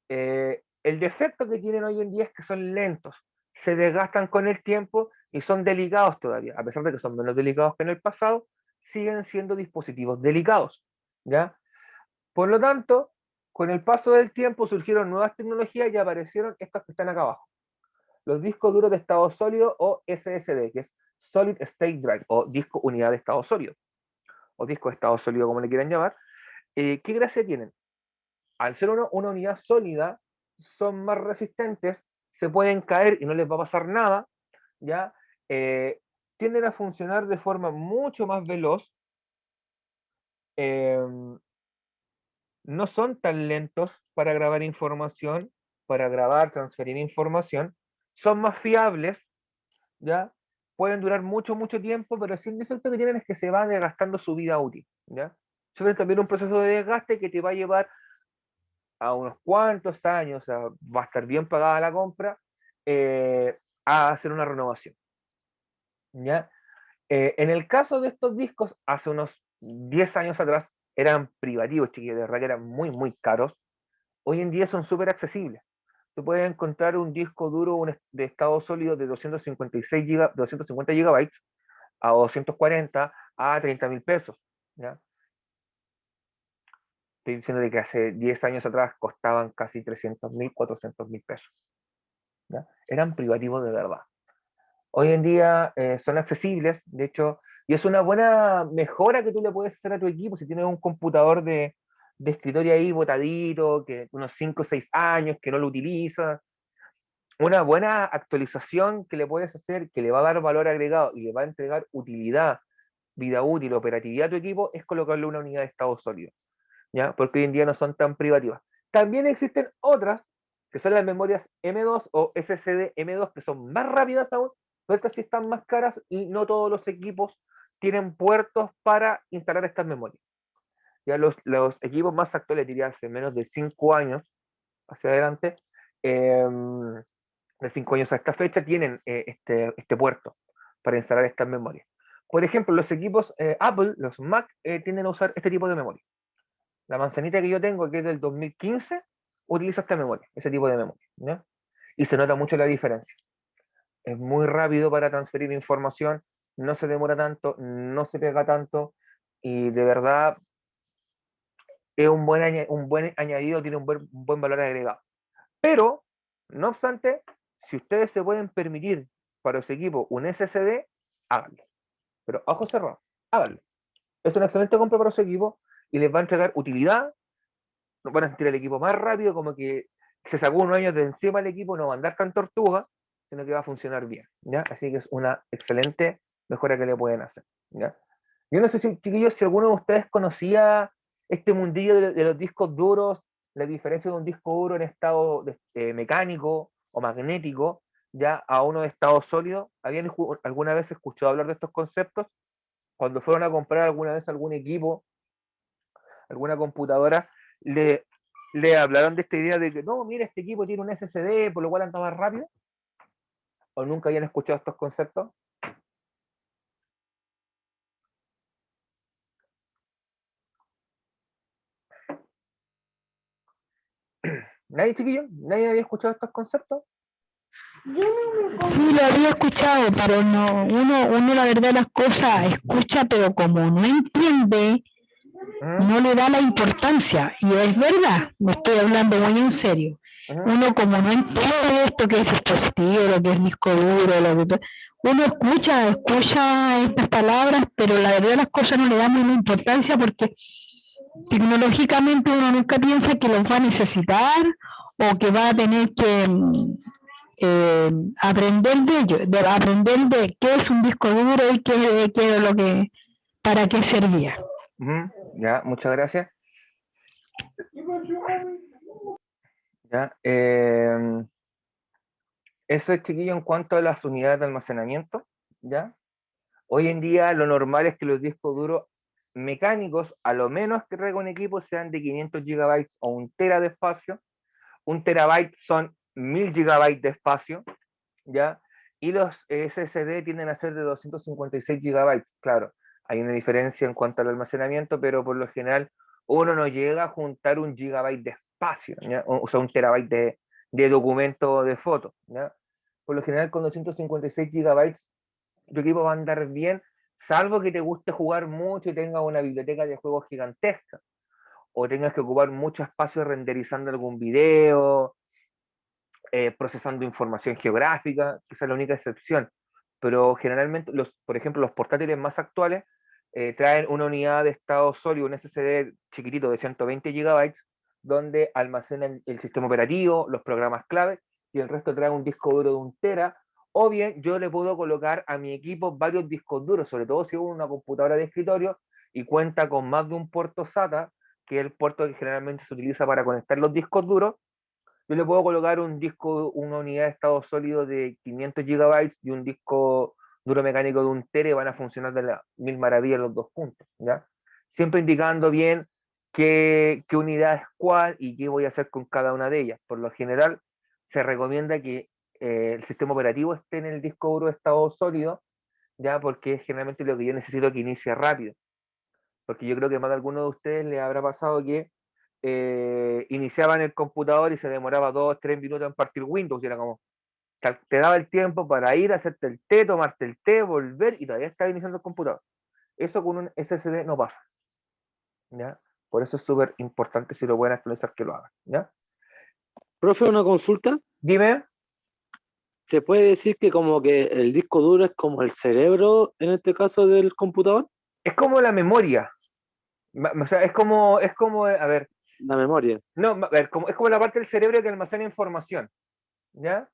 El defecto que tienen hoy en día es que son lentos, se desgastan con el tiempo y son delicados todavía. A pesar de que son menos delicados que en el pasado, siguen siendo dispositivos delicados. ¿Ya? Por lo tanto, con el paso del tiempo surgieron nuevas tecnologías y aparecieron estas que están acá abajo. Los discos duros de estado sólido o SSD, que es Solid State Drive, o disco unidad de estado sólido, o disco de estado sólido como le quieran llamar. ¿Qué gracia tienen? Al ser una unidad sólida, son más resistentes, se pueden caer y no les va a pasar nada, ¿ya? Tienden a funcionar de forma mucho más veloz, no son tan lentos para grabar información, para grabar, transferir información, son más fiables, ¿ya? Pueden durar mucho, mucho tiempo, pero el defecto que tienen es que se van desgastando su vida útil, ¿ya? Sufren también un proceso de desgaste que te va a llevar a unos cuantos años, o sea, va a estar bien pagada la compra, a hacer una renovación, ¿ya? En el caso de estos discos, hace unos 10 años atrás, eran privativos, chiquillos, de verdad que eran muy, muy caros. Hoy en día son súper accesibles. Tú puedes encontrar un disco duro de estado sólido de 250 gigabytes a 240 a 30.000 pesos. ¿Ya? Estoy diciendo de que hace 10 años atrás costaban casi 300.000, 400.000 pesos. ¿Ya? Eran privativos de verdad. Hoy en día son accesibles, de hecho, y es una buena mejora que tú le puedes hacer a tu equipo si tienes un computador de escritorio ahí botadito, que unos 5 o 6 años que no lo utilizas. Una buena actualización que le puedes hacer, que le va a dar valor agregado y le va a entregar utilidad, vida útil, operatividad a tu equipo, es colocarle una unidad de estado sólido, ¿ya? Porque hoy en día no son tan privativas. También existen otras, que son las memorias M2 o SSD M2, que son más rápidas aún, pero estas sí están más caras y no todos los equipos tienen puertos para instalar estas memorias. Ya los equipos más actuales, diría hace menos de 5 años hacia adelante, de 5 años a esta fecha, tienen este puerto para instalar estas memorias. Por ejemplo, los equipos Apple, los Mac, tienden a usar este tipo de memoria. La manzanita que yo tengo, que es del 2015, utiliza esta memoria, ese tipo de memoria, ¿ya? Y se nota mucho la diferencia. Es muy rápido para transferir información, no se demora tanto, no se pega tanto, y de verdad es un buen añadido, tiene un buen valor agregado. Pero, no obstante, si ustedes se pueden permitir para su equipo un SSD, háganlo. Pero ojos cerrados, háganlo. Es una excelente compra para su equipo y les va a entregar utilidad, van a sentir el equipo más rápido, como que se sacó unos años de encima el equipo, no va a andar tan tortuga, sino que va a funcionar bien, ¿ya? Así que es una excelente mejora que le pueden hacer, ¿ya? Yo no sé si, chiquillos, si alguno de ustedes conocía este mundillo de los discos duros, la diferencia de un disco duro en estado mecánico o magnético, ya a uno de estado sólido. ¿Habían alguna vez escuchado hablar de estos conceptos? Cuando fueron a comprar alguna vez algún equipo, alguna computadora, le hablaron de esta idea de que no, mira, este equipo tiene un SSD, por lo cual anda más rápido. ¿O nunca habían escuchado estos conceptos? ¿Nadie, chiquillo? ¿Nadie había escuchado estos conceptos? Sí, lo había escuchado, pero no, uno la verdad las cosas escucha, pero como no entiende, no le da la importancia. Y es verdad, me estoy hablando muy en serio. Uno como no entiende esto que es dispositivo, lo que es disco duro, uno escucha estas palabras, pero la verdad las cosas no le damos la importancia porque tecnológicamente uno nunca piensa que los va a necesitar o que va a tener que aprender de ello, aprender de qué es un disco duro y qué es lo que, para qué servía. Ya, muchas gracias. Ya, eso es, chiquillo, en cuanto a las unidades de almacenamiento, ¿ya? Hoy en día lo normal es que los discos duros mecánicos, a lo menos que traiga un equipo, sean de 500 gigabytes o 1 tera de espacio. 1 terabyte son 1000 gigabytes de espacio, ¿ya? Y los SSD tienden a ser de 256 gigabytes, claro. Hay una diferencia en cuanto al almacenamiento, pero por lo general uno no llega a juntar un gigabyte de espacio, ¿ya? O sea, un terabyte de documento de foto, ¿ya? Por lo general con 256 gigabytes tu equipo va a andar bien, salvo que te guste jugar mucho y tengas una biblioteca de juegos gigantesca, o tengas que ocupar mucho espacio renderizando algún video, procesando información geográfica, que esa es la única excepción. Pero generalmente, por ejemplo, los portátiles más actuales traen una unidad de estado sólido, un SSD chiquitito de 120 gigabytes, donde almacenan el sistema operativo, los programas clave, y el resto trae un disco duro de 1 tera, o bien yo le puedo colocar a mi equipo varios discos duros, sobre todo si es una computadora de escritorio y cuenta con más de un puerto SATA, que es el puerto que generalmente se utiliza para conectar los discos duros. Yo le puedo colocar un disco, una unidad de estado sólido de 500 gigabytes y un disco duro mecánico de 1 tera, y van a funcionar de la mil maravillas los dos juntos, ¿ya? Siempre indicando bien qué unidad es cuál y qué voy a hacer con cada una de ellas. Por lo general, se recomienda que el sistema operativo esté en el disco duro de estado sólido, ¿ya? Porque es generalmente lo que yo necesito que inicie rápido. Porque yo creo que más de alguno de ustedes les habrá pasado que iniciaban el computador y se demoraba 2 o 3 minutos en partir Windows, y era como, te daba el tiempo para ir, hacerte el té, tomarte el té, volver, y todavía estaba iniciando el computador. Eso con un SSD no pasa, ¿ya? Por eso es súper importante, si lo pueden actualizar, que lo hagan, ¿ya? Profe, una consulta. Dime. ¿Se puede decir que como que el disco duro es como el cerebro, en este caso, del computador? Es como la memoria. O sea, es como, a ver, La memoria. no, a ver, es como la parte del cerebro que almacena información, ¿ya?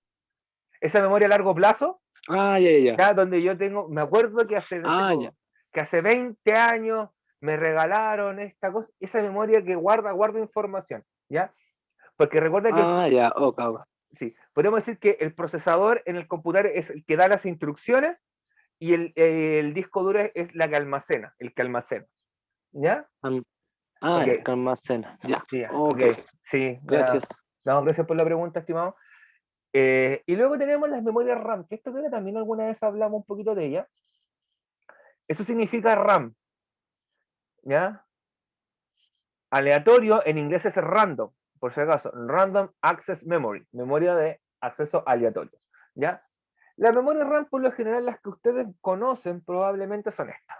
Esa memoria a largo plazo, Ah, ya. ¿ya? Donde yo tengo, me acuerdo que hace, no sé, Ah, ya. que hace 20 años me regalaron esta cosa, esa memoria que guarda información, ¿ya? Porque recuerda que, Ah, ya. Ok. sí, podemos decir que el procesador en el computador es el que da las instrucciones, y el disco duro es la que almacena, el que almacena, ¿ya? Ah, Ok, ya, que almacena. Ya. sí, ya, Ok. ok, sí, ya. Gracias. No, gracias por la pregunta, estimado. Y luego tenemos las memorias RAM, que esto creo que también alguna vez hablamos un poquito de ella. Eso significa RAM, ¿ya? Aleatorio en inglés es random, por si acaso, Random Access Memory, memoria de acceso aleatorio, ¿ya? Las memorias RAM, por lo general, las que ustedes conocen probablemente son estas,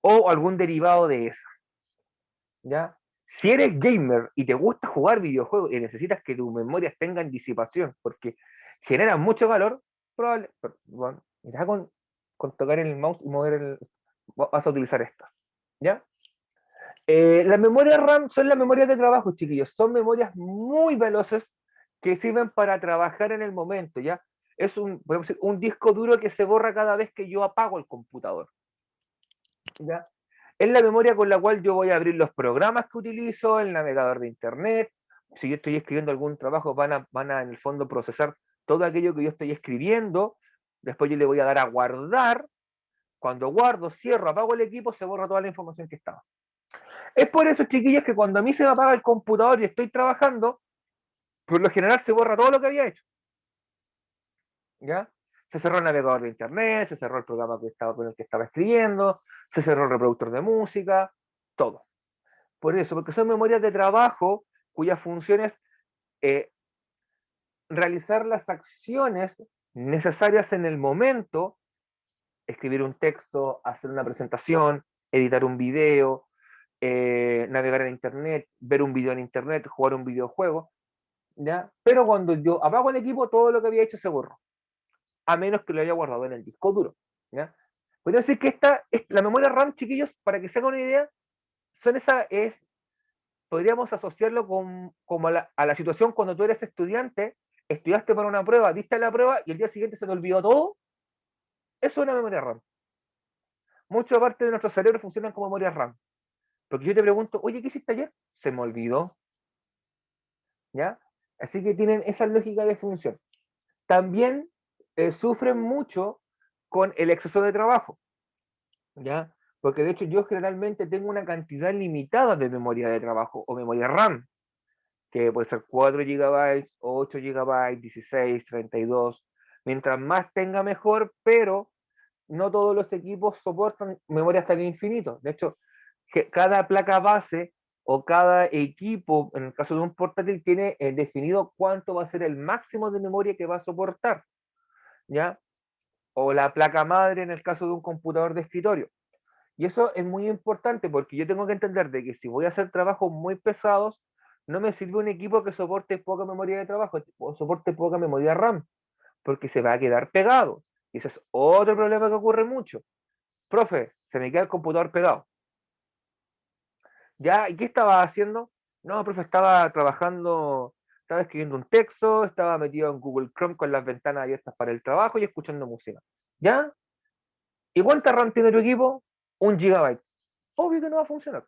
o algún derivado de esa, ¿ya? Si eres gamer y te gusta jugar videojuegos y necesitas que tus memorias tengan disipación porque generan mucho calor, bueno, ya con tocar el mouse y mover vas a utilizar estas, ¿ya? Las memorias RAM son las memorias de trabajo, chiquillos. Son memorias muy veloces que sirven para trabajar en el momento, ¿ya? Es podemos decir, un disco duro que se borra cada vez que yo apago el computador, ¿ya? Es la memoria con la cual yo voy a abrir los programas que utilizo, el navegador de internet. Si yo estoy escribiendo algún trabajo, van a en el fondo procesar todo aquello que yo estoy escribiendo. Después yo le voy a dar a guardar. Cuando guardo, cierro, apago el equipo, se borra toda la información que estaba. Es por eso, chiquillos, que cuando a mí se me apaga el computador y estoy trabajando, por lo general se borra todo lo que había hecho, ¿ya? Se cerró el navegador de internet, se cerró el programa con el que estaba escribiendo, se cerró el reproductor de música, todo. Por eso, porque son memorias de trabajo cuya función es realizar las acciones necesarias en el momento, escribir un texto, hacer una presentación, editar un video, navegar en internet, ver un video en internet, jugar un videojuego, ¿ya? Pero cuando yo apago el equipo, todo lo que había hecho se borró, a menos que lo haya guardado en el disco duro, ¿ya? Podría decir que la memoria RAM, chiquillos, para que se hagan una idea, podríamos asociarlo como a la situación cuando tú eres estudiante, estudiaste para una prueba, diste la prueba y el día siguiente se te olvidó todo. Eso es una memoria RAM. Mucha parte de nuestro cerebro funcionan como memoria RAM. Porque yo te pregunto, oye, ¿qué hiciste ayer? Se me olvidó, ¿ya? Así que tienen esa lógica de función. También sufren mucho con el exceso de trabajo, ¿ya? Porque de hecho yo generalmente tengo una cantidad limitada de memoria de trabajo o memoria RAM, que puede ser 4 GB, 8 GB, 16, 32. Mientras más tenga mejor, pero no todos los equipos soportan memoria hasta el infinito. De hecho, cada placa base o cada equipo, en el caso de un portátil, tiene definido cuánto va a ser el máximo de memoria que va a soportar, ¿ya? O la placa madre en el caso de un computador de escritorio. Y eso es muy importante porque yo tengo que entender de que si voy a hacer trabajos muy pesados, no me sirve un equipo que soporte poca memoria de trabajo o soporte poca memoria RAM, porque se va a quedar pegado. Y ese es otro problema que ocurre mucho. Profe, se me queda el computador pegado. ¿Ya? ¿Y qué estaba haciendo? No, profe, estaba trabajando, estaba escribiendo un texto, estaba metido en Google Chrome con las ventanas abiertas para el trabajo y escuchando música. ¿Ya? ¿Y cuánta RAM tiene tu equipo? 1 GB. Obvio que no va a funcionar.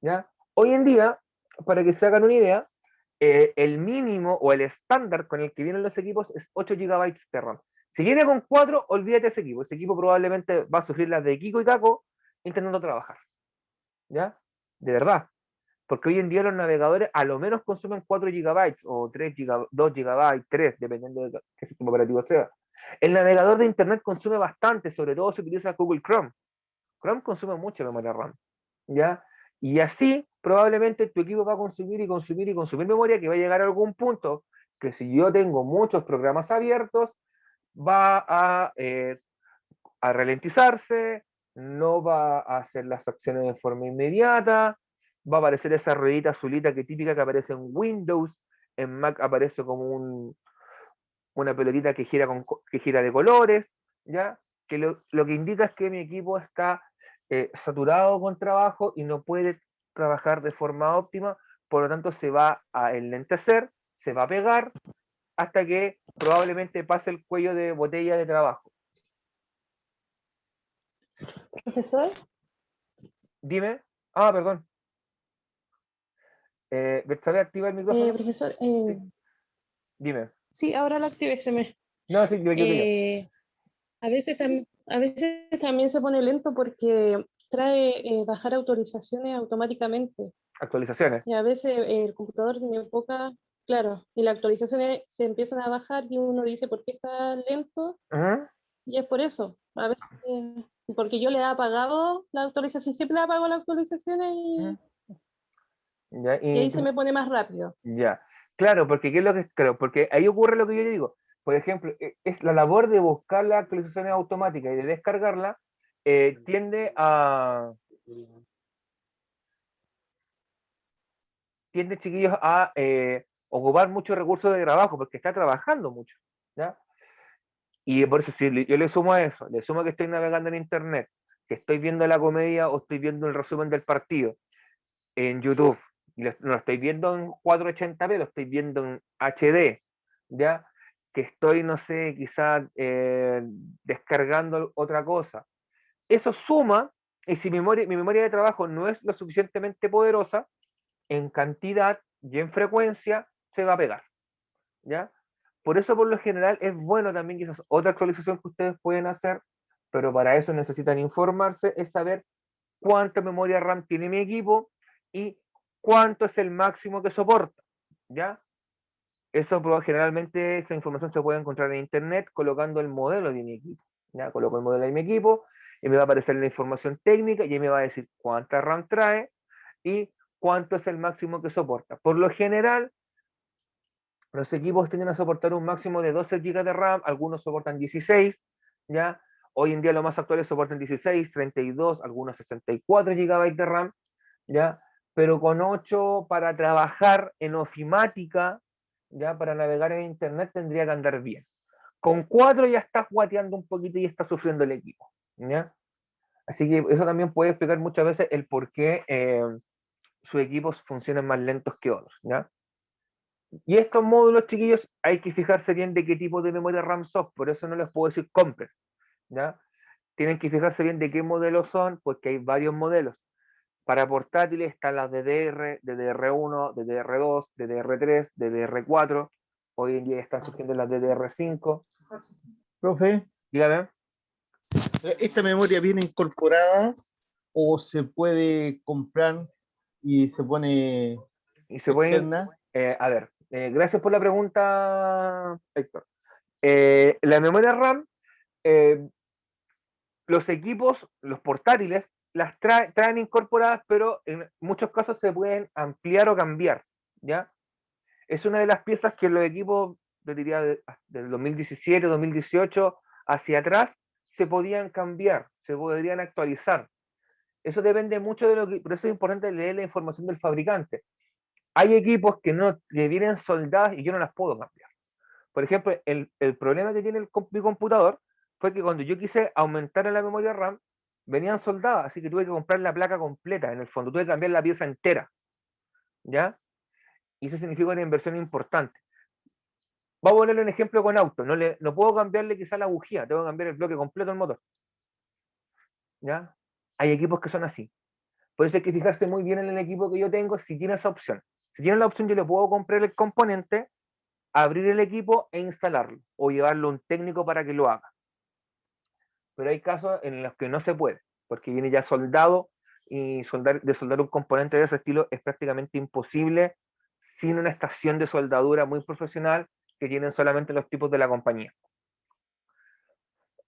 ¿Ya? Hoy en día, para que se hagan una idea, el mínimo o el estándar con el que vienen los equipos es 8 GB de RAM. Si viene con 4, olvídate ese equipo. Ese equipo probablemente va a sufrir las de Kiko y Caco intentando trabajar. ¿Ya? De verdad. Porque hoy en día los navegadores a lo menos consumen 4 GB o 3 GB, 2 GB, 3, dependiendo de qué sistema operativo sea. El navegador de Internet consume bastante, sobre todo si utiliza Google Chrome. Chrome consume mucha memoria RAM. ¿Ya? Y así probablemente tu equipo va a consumir y consumir y consumir memoria, que va a llegar a algún punto que si yo tengo muchos programas abiertos, va a ralentizarse, no va a hacer las acciones de forma inmediata, va a aparecer esa ruedita azulita que típica que aparece en Windows, en Mac aparece como una pelotita que gira de colores, ¿ya? Que lo que indica es que mi equipo está saturado con trabajo y no puede trabajar de forma óptima, por lo tanto se va a enlentecer, se va a pegar, hasta que probablemente pase el cuello de botella de trabajo. Profesor, Dime. Ah, perdón. ¿Betsabe activa el micrófono? profesor, Dime. sí, ahora lo activé, No, sí, yo que yo. a veces, a veces también se pone lento porque trae bajar autorizaciones automáticamente. Actualizaciones. Y a veces el computador tiene poca, claro, y las actualizaciones se empiezan a bajar y uno dice, ¿por qué está lento? Ajá. Y es por eso. A veces, porque yo le he apagado la actualización, siempre le apago las actualizaciones Ajá. Ya, y ahí se me pone más rápido. ya. Claro, porque ¿qué es lo que claro? Porque ahí ocurre lo que yo le digo. Por ejemplo, es la labor de buscar las actualizaciones automáticas y de descargarla, tiende, chiquillos, a ocupar muchos recursos de trabajo, porque está trabajando mucho. ¿Ya? Y por eso, si yo le sumo a eso, le sumo que estoy navegando en internet, que estoy viendo la comedia o estoy viendo el resumen del partido en YouTube, y no lo estoy viendo en 480p, lo estoy viendo en HD, ¿ya? Que estoy, no sé, quizás descargando otra cosa. Eso suma, y si mi memoria de trabajo no es lo suficientemente poderosa, en cantidad y en frecuencia se va a pegar, ¿ya? Por eso, por lo general, es bueno también, quizás otra actualización que ustedes pueden hacer, pero para eso necesitan informarse, es saber cuánta memoria RAM tiene mi equipo y cuánto es el máximo que soporta, ¿ya? Eso generalmente, esa información se puede encontrar en internet colocando el modelo de mi equipo, ¿ya? Coloco el modelo de mi equipo y me va a aparecer la información técnica y ahí me va a decir cuánta RAM trae y cuánto es el máximo que soporta. Por lo general, los equipos tienden a soportar un máximo de 12 GB de RAM, algunos soportan 16, ¿ya? Hoy en día los más actuales soportan 16, 32, algunos 64 GB de RAM, ¿ya? Pero con 8 para trabajar en ofimática, ¿ya? Para navegar en internet tendría que andar bien. Con 4 ya estás guateando un poquito y está sufriendo el equipo, ¿ya? Así que eso también puede explicar muchas veces el por qué sus equipos funcionan más lentos que otros, ¿ya? Y estos módulos, chiquillos, hay que fijarse bien de qué tipo de memoria RAM son, por eso no les puedo decir compren, ¿ya? Tienen que fijarse bien de qué modelos son, porque hay varios modelos. Para portátiles están las DDR, DDR1, DDR2, DDR3, DDR4. Hoy en día están surgiendo las DDR5. Profe, Dígame. ¿esta memoria viene incorporada o se puede comprar y se pone Y se pueden, externa. a ver, gracias por la pregunta, Héctor. La memoria RAM, los equipos, los portátiles, las traen incorporadas, pero en muchos casos se pueden ampliar o cambiar, ¿ya? Es una de las piezas que los equipos, yo diría, del 2017, 2018 hacia atrás, se podían cambiar, se podrían actualizar. Eso depende mucho de lo que, por eso es importante leer la información del fabricante. Hay equipos que vienen soldados y yo no las puedo cambiar. Por ejemplo, el problema que tiene mi computador fue que cuando yo quise aumentar la memoria RAM, venían soldadas, así que tuve que comprar la placa completa, en el fondo, tuve que cambiar la pieza entera, ¿ya? Y eso significa una inversión importante. Vamos a ponerle un ejemplo con auto, no puedo cambiarle quizá la bujía, tengo que cambiar el bloque completo del motor, ¿ya? Hay equipos que son así. Por eso hay que fijarse muy bien en el equipo que yo tengo si tiene esa opción. Si tiene la opción, yo le puedo comprar el componente, abrir el equipo e instalarlo, o llevarlo a un técnico para que lo haga. Pero hay casos en los que no se puede, porque viene ya soldado, y soldar un componente de ese estilo es prácticamente imposible sin una estación de soldadura muy profesional que tienen solamente los tipos de la compañía.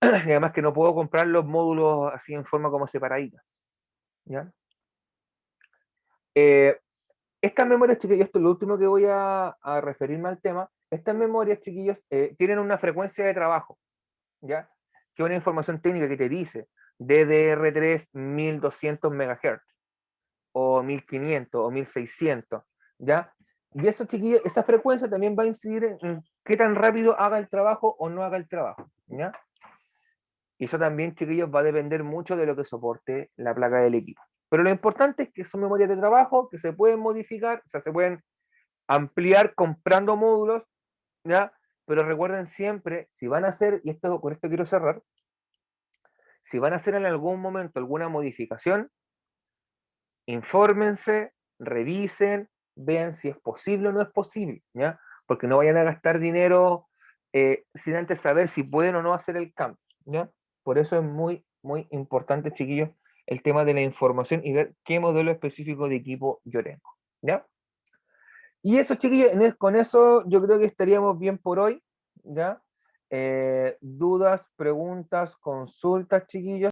Y además que no puedo comprar los módulos así en forma como separadita, ¿ya? Estas memorias, chiquillos, esto es lo último que voy a referirme al tema. Estas memorias, chiquillos, tienen una frecuencia de trabajo, ¿ya? Que es una información técnica que te dice DDR3 1200 MHz, o 1500, o 1600, ¿ya? Y eso, chiquillos, esa frecuencia también va a incidir en qué tan rápido haga el trabajo o no haga el trabajo, ¿ya? Y eso también, chiquillos, va a depender mucho de lo que soporte la placa del equipo. Pero lo importante es que son memorias de trabajo que se pueden modificar, o sea, se pueden ampliar comprando módulos, ¿ya? Pero recuerden siempre, si van a hacer, y con esto quiero cerrar, si van a hacer en algún momento alguna modificación, infórmense, revisen, vean si es posible o no es posible, ¿ya? Porque no vayan a gastar dinero sin antes saber si pueden o no hacer el cambio, ¿ya? Por eso es muy, muy importante, chiquillos, el tema de la información y ver qué modelo específico de equipo yo tengo, ¿ya? Y eso, chiquillos, con eso yo creo que estaríamos bien por hoy, ¿ya? Dudas, preguntas, consultas, chiquillos.